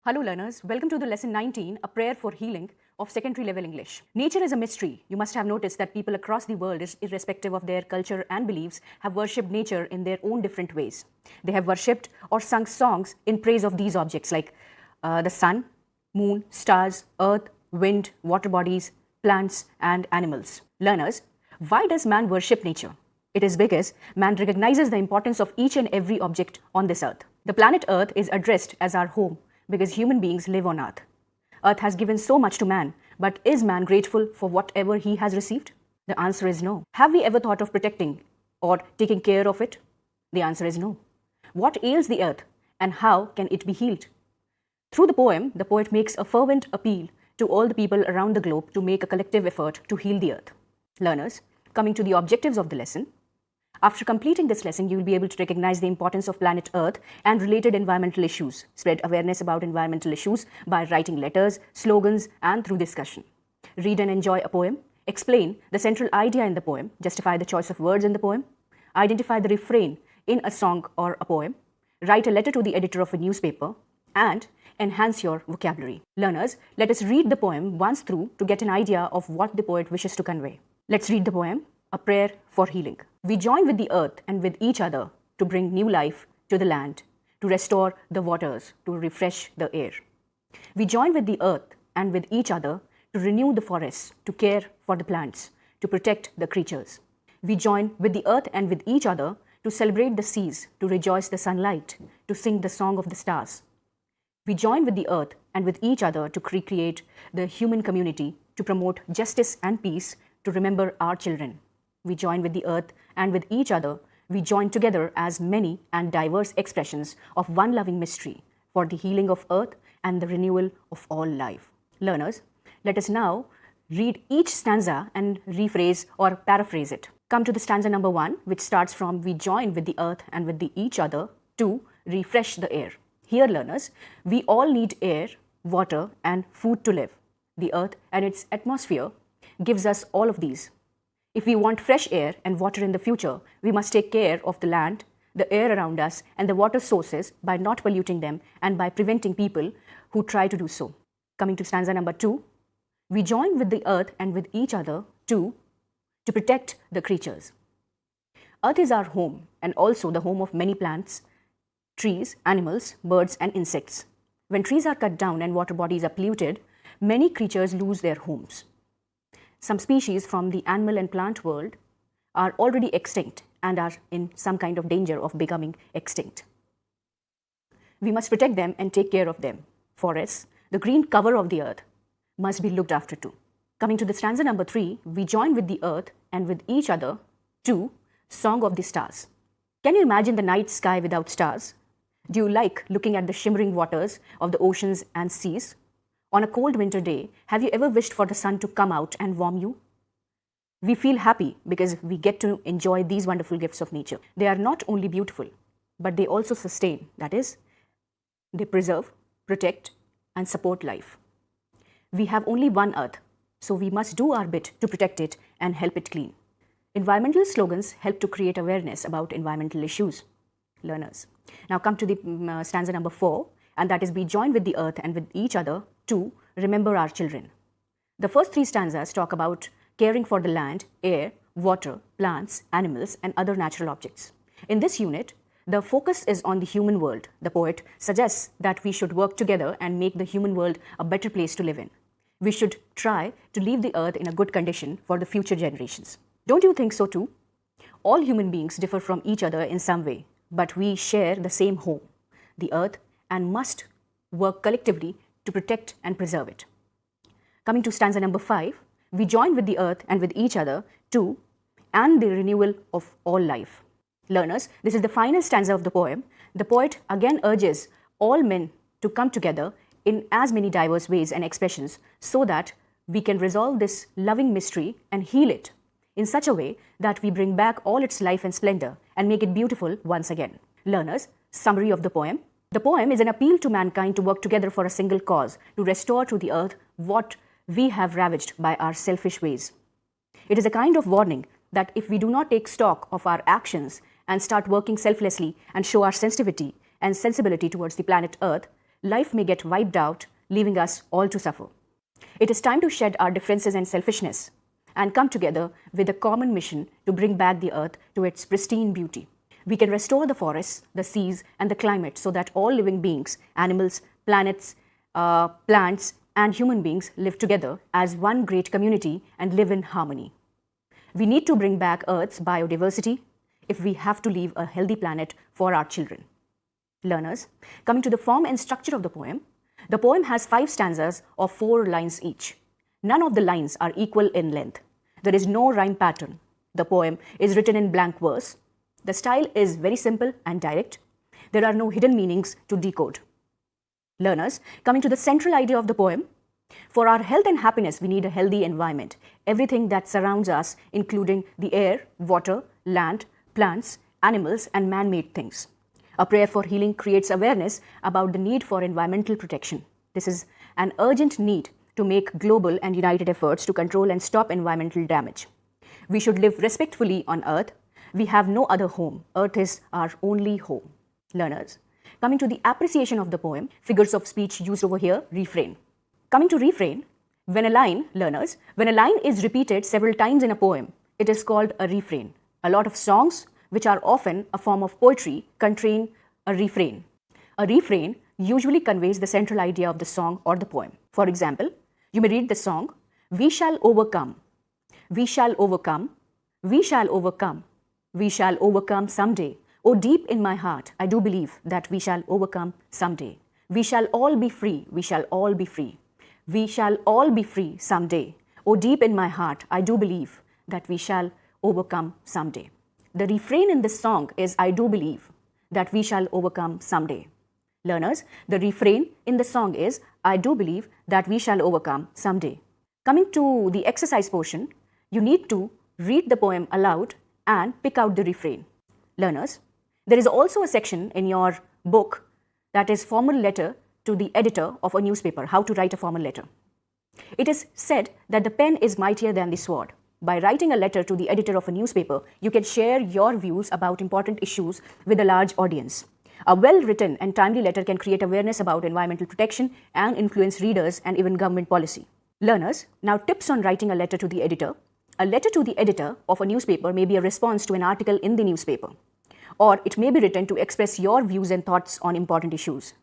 Hello learners, welcome to the lesson 19, A Prayer for Healing of secondary level English. Nature is a mystery. You must have noticed that people across the world, irrespective of their culture and beliefs, have worshipped nature in their own different ways. They have worshipped or sung songs in praise of these objects like the sun, moon, stars, earth, wind, water bodies, plants and animals. Learners, why does man worship nature? It is because man recognizes the importance of each and every object on this earth. The planet Earth is addressed as our home because human beings live on Earth. Earth has given so much to man, but is man grateful for whatever he has received? The answer is no. Have we ever thought of protecting or taking care of it? The answer is no. What ails the earth and how can it be healed? Through the poem, the poet makes a fervent appeal to all the people around the globe to make a collective effort to heal the earth. Learners, coming to the objectives of the lesson, after completing this lesson, you will be able to recognize the importance of planet Earth and related environmental issues, spread awareness about environmental issues by writing letters, slogans, and through discussion. Read and enjoy a poem, explain the central idea in the poem, justify the choice of words in the poem, identify the refrain in a song or a poem, write a letter to the editor of a newspaper, and enhance your vocabulary. Learners, let us read the poem once through to get an idea of what the poet wishes to convey. Let's read the poem, A Prayer for Healing. We join with the earth and with each other to bring new life to the land, to restore the waters, to refresh the air. We join with the earth and with each other to renew the forests, to care for the plants, to protect the creatures. We join with the earth and with each other to celebrate the seas, to rejoice the sunlight, to sing the song of the stars. We join with the earth and with each other to recreate the human community, to promote justice and peace, to remember our children. We join with the earth and with each other, we join together as many and diverse expressions of one loving mystery for the healing of earth and the renewal of all life. Learners, let us now read each stanza and rephrase or paraphrase it. Come to the stanza number 1, which starts from we join with the earth and with the each other to refresh the air. Here, learners, we all need air, water and food to live. The earth and its atmosphere gives us all of these. If we want fresh air and water in the future, we must take care of the land, the air around us, and the water sources by not polluting them and by preventing people who try to do so. Coming to stanza number 2, we join with the earth and with each other to protect the creatures. Earth is our home and also the home of many plants, trees, animals, birds, and insects. When trees are cut down and water bodies are polluted, many creatures lose their homes. Some species from the animal and plant world are already extinct and are in some kind of danger of becoming extinct. We must protect them and take care of them. Forests, the green cover of the earth, must be looked after too. Coming to the stanza number 3, we join with the earth and with each other to Song of the Stars. Can you imagine the night sky without stars? Do you like looking at the shimmering waters of the oceans and seas? On a cold winter day, have you ever wished for the sun to come out and warm you? We feel happy because we get to enjoy these wonderful gifts of nature. They are not only beautiful, but they also sustain, that is, they preserve, protect, and support life. We have only one earth, so we must do our bit to protect it and help it clean. Environmental slogans help to create awareness about environmental issues. Learners. Now come to the stanza number 4, and that is we join with the earth and with each other to remember our children. The first 3 stanzas talk about caring for the land, air, water, plants, animals, and other natural objects. In this unit, the focus is on the human world. The poet suggests that we should work together and make the human world a better place to live in. We should try to leave the earth in a good condition for the future generations. Don't you think so too? All human beings differ from each other in some way, but we share the same home, the earth, and must work collectively to protect and preserve it. Coming to stanza number 5, we join with the earth and with each other to and the renewal of all life. Learners, this is the final stanza of the poem. The poet again urges all men to come together in as many diverse ways and expressions so that we can resolve this loving mystery and heal it in such a way that we bring back all its life and splendor and make it beautiful once again. Learners, summary of the poem. The poem is an appeal to mankind to work together for a single cause, to restore to the earth what we have ravaged by our selfish ways. It is a kind of warning that if we do not take stock of our actions and start working selflessly and show our sensitivity and sensibility towards the planet Earth, life may get wiped out, leaving us all to suffer. It is time to shed our differences and selfishness and come together with a common mission to bring back the earth to its pristine beauty. We can restore the forests, the seas, and the climate so that all living beings, animals, planets, plants, and human beings live together as one great community and live in harmony. We need to bring back Earth's biodiversity if we have to leave a healthy planet for our children. Learners, coming to the form and structure of the poem has 5 stanzas of 4 lines each. None of the lines are equal in length. There is no rhyme pattern. The poem is written in blank verse. The style is very simple and direct. There are no hidden meanings to decode. Learners, coming to the central idea of the poem, for our health and happiness, we need a healthy environment. Everything that surrounds us, including the air, water, land, plants, animals, and man-made things. A prayer for healing creates awareness about the need for environmental protection. This is an urgent need to make global and united efforts to control and stop environmental damage. We should live respectfully on Earth. We have no other home. Earth is our only home. Learners, coming to the appreciation of the poem, figures of speech used over here, refrain. Coming to refrain, when a line is repeated several times in a poem, it is called a refrain. A lot of songs, which are often a form of poetry, contain a refrain. A refrain usually conveys the central idea of the song or the poem. For example, you may read the song, "We shall overcome, we shall overcome, we shall overcome, we shall overcome someday. Oh, deep in my heart, I do believe that we shall overcome someday. We shall all be free, we shall all be free. We shall all be free someday. Oh, deep in my heart, I do believe that we shall overcome someday." The refrain in this song is, "I do believe that we shall overcome someday." Learners, the refrain in the song is, "I do believe that we shall overcome someday." Coming to the exercise portion, you need to read the poem aloud and pick out the refrain. Learners, there is also a section in your book that is formal letter to the editor of a newspaper, how to write a formal letter. It is said that the pen is mightier than the sword. By writing a letter to the editor of a newspaper, you can share your views about important issues with a large audience. A well-written and timely letter can create awareness about environmental protection and influence readers and even government policy. Learners, now tips on writing a letter to the editor. A letter to the editor of a newspaper may be a response to an article in the newspaper, or it may be written to express your views and thoughts on important issues.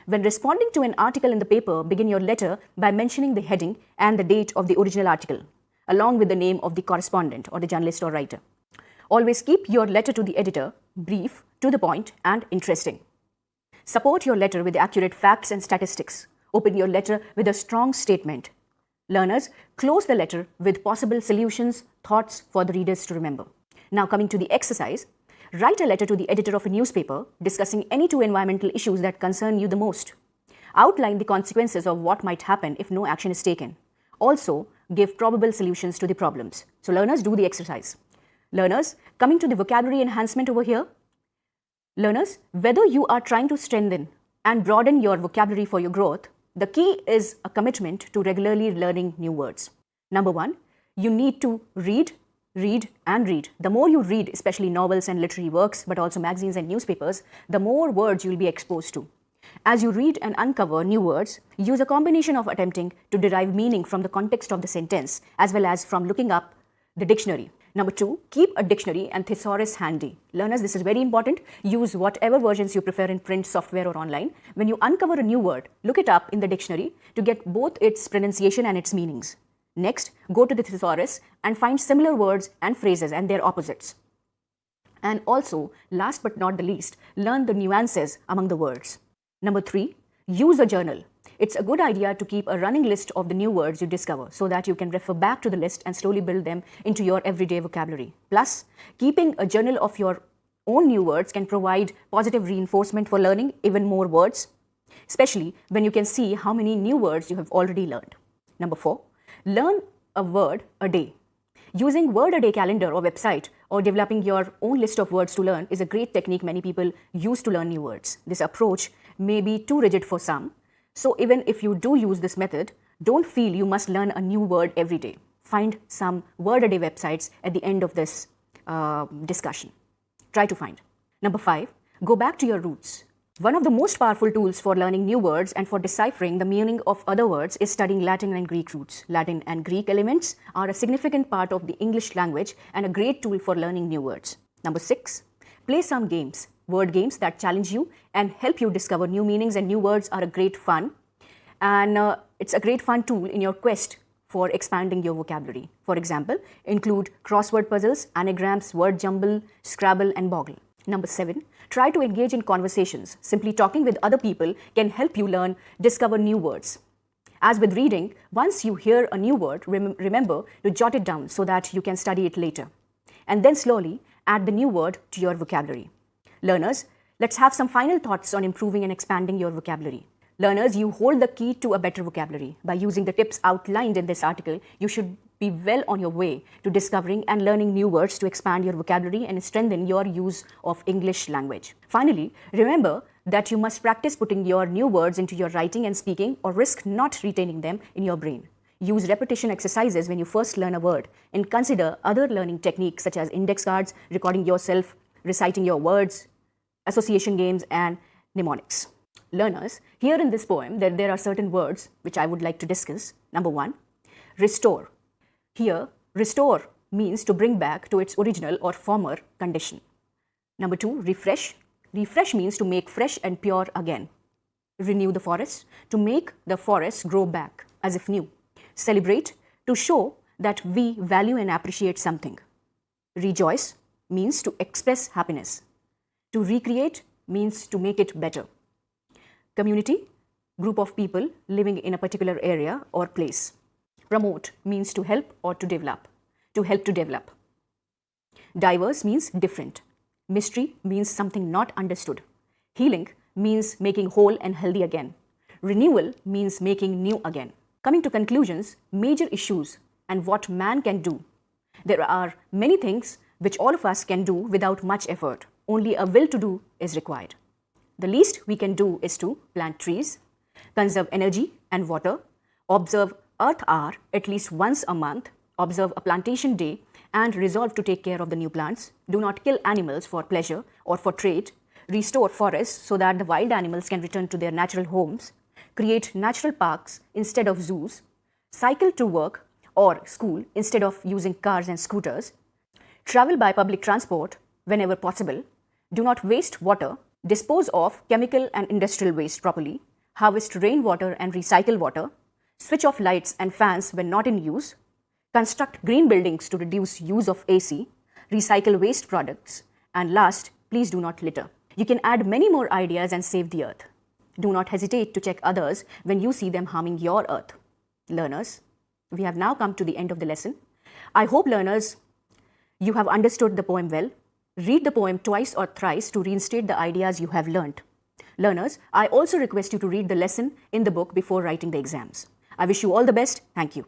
When responding to an article in the paper, begin your letter by mentioning the heading and the date of the original article, along with the name of the correspondent or the journalist or writer. Always keep your letter to the editor brief, to the point, and interesting. Support your letter with accurate facts and statistics. Open your letter with a strong statement. Learners, close the letter with possible solutions, thoughts for the readers to remember. Now coming to the exercise, write a letter to the editor of a newspaper discussing any 2 environmental issues that concern you the most. Outline the consequences of what might happen if no action is taken. Also, give probable solutions to the problems. So learners, do the exercise. Learners, coming to the vocabulary enhancement over here. Learners, whether you are trying to strengthen and broaden your vocabulary for your growth, the key is a commitment to regularly learning new words. Number 1, you need to read, and read. The more you read, especially novels and literary works, but also magazines and newspapers, the more words you will be exposed to. As you read and uncover new words, use a combination of attempting to derive meaning from the context of the sentence, as well as from looking up the dictionary. Number 2, keep a dictionary and thesaurus handy. Learners, this is very important. Use whatever versions you prefer in print, software, or online. When you uncover a new word, look it up in the dictionary to get both its pronunciation and its meanings. Next, go to the thesaurus and find similar words and phrases and their opposites. And also, last but not the least, learn the nuances among the words. Number 3, use a journal. It's a good idea to keep a running list of the new words you discover so that you can refer back to the list and slowly build them into your everyday vocabulary. Plus, keeping a journal of your own new words can provide positive reinforcement for learning even more words, especially when you can see how many new words you have already learned. Number 4, learn a word a day. Using word a day calendar or website or developing your own list of words to learn is a great technique many people use to learn new words. This approach may be too rigid for some. So even if you do use this method, don't feel you must learn a new word every day. Find some word a day websites at the end of this discussion. Try to find. Number 5, go back to your roots. One of the most powerful tools for learning new words and for deciphering the meaning of other words is studying Latin and Greek roots. Latin and Greek elements are a significant part of the English language and a great tool for learning new words. Number 6, play some games. Word games that challenge you and help you discover new meanings and new words are a great fun. And it's a great fun tool in your quest for expanding your vocabulary. For example, include crossword puzzles, anagrams, word jumble, Scrabble, and Boggle. Number 7, try to engage in conversations. Simply talking with other people can help you discover new words. As with reading, once you hear a new word, remember to jot it down so that you can study it later. And then slowly add the new word to your vocabulary. Learners, let's have some final thoughts on improving and expanding your vocabulary. Learners, you hold the key to a better vocabulary. By using the tips outlined in this article, you should be well on your way to discovering and learning new words to expand your vocabulary and strengthen your use of English language. Finally, remember that you must practice putting your new words into your writing and speaking or risk not retaining them in your brain. Use repetition exercises when you first learn a word and consider other learning techniques such as index cards, recording yourself, reciting your words, association games, and mnemonics. Learners, here in this poem, there are certain words which I would like to discuss. Number 1, restore. Here, restore means to bring back to its original or former condition. Number 2, refresh. Refresh means to make fresh and pure again. Renew the forest, to make the forest grow back as if new. Celebrate, to show that we value and appreciate something. Rejoice means to express happiness. To recreate means to make it better. Community, group of people living in a particular area or place. Promote means to help or to develop. To help to develop. Diverse means different. Mystery means something not understood. Healing means making whole and healthy again. Renewal means making new again. Coming to conclusions, major issues and what man can do. There are many things which all of us can do without much effort. Only a will to do is required. The least we can do is to plant trees, conserve energy and water, observe Earth Hour at least once a month, observe a plantation day, and resolve to take care of the new plants. Do not kill animals for pleasure or for trade. Restore forests so that the wild animals can return to their natural homes. Create natural parks instead of zoos. Cycle to work or school instead of using cars and scooters. Travel by public transport whenever possible. Do not waste water. Dispose of chemical and industrial waste properly. Harvest rainwater and recycle water. Switch off lights and fans when not in use. Construct green buildings to reduce use of AC. Recycle waste products. And last, please do not litter. You can add many more ideas and save the earth. Do not hesitate to check others when you see them harming your earth. Learners, we have now come to the end of the lesson. I hope, learners, you have understood the poem well. Read the poem twice or thrice to reinstate the ideas you have learnt. Learners, I also request you to read the lesson in the book before writing the exams. I wish you all the best. Thank you.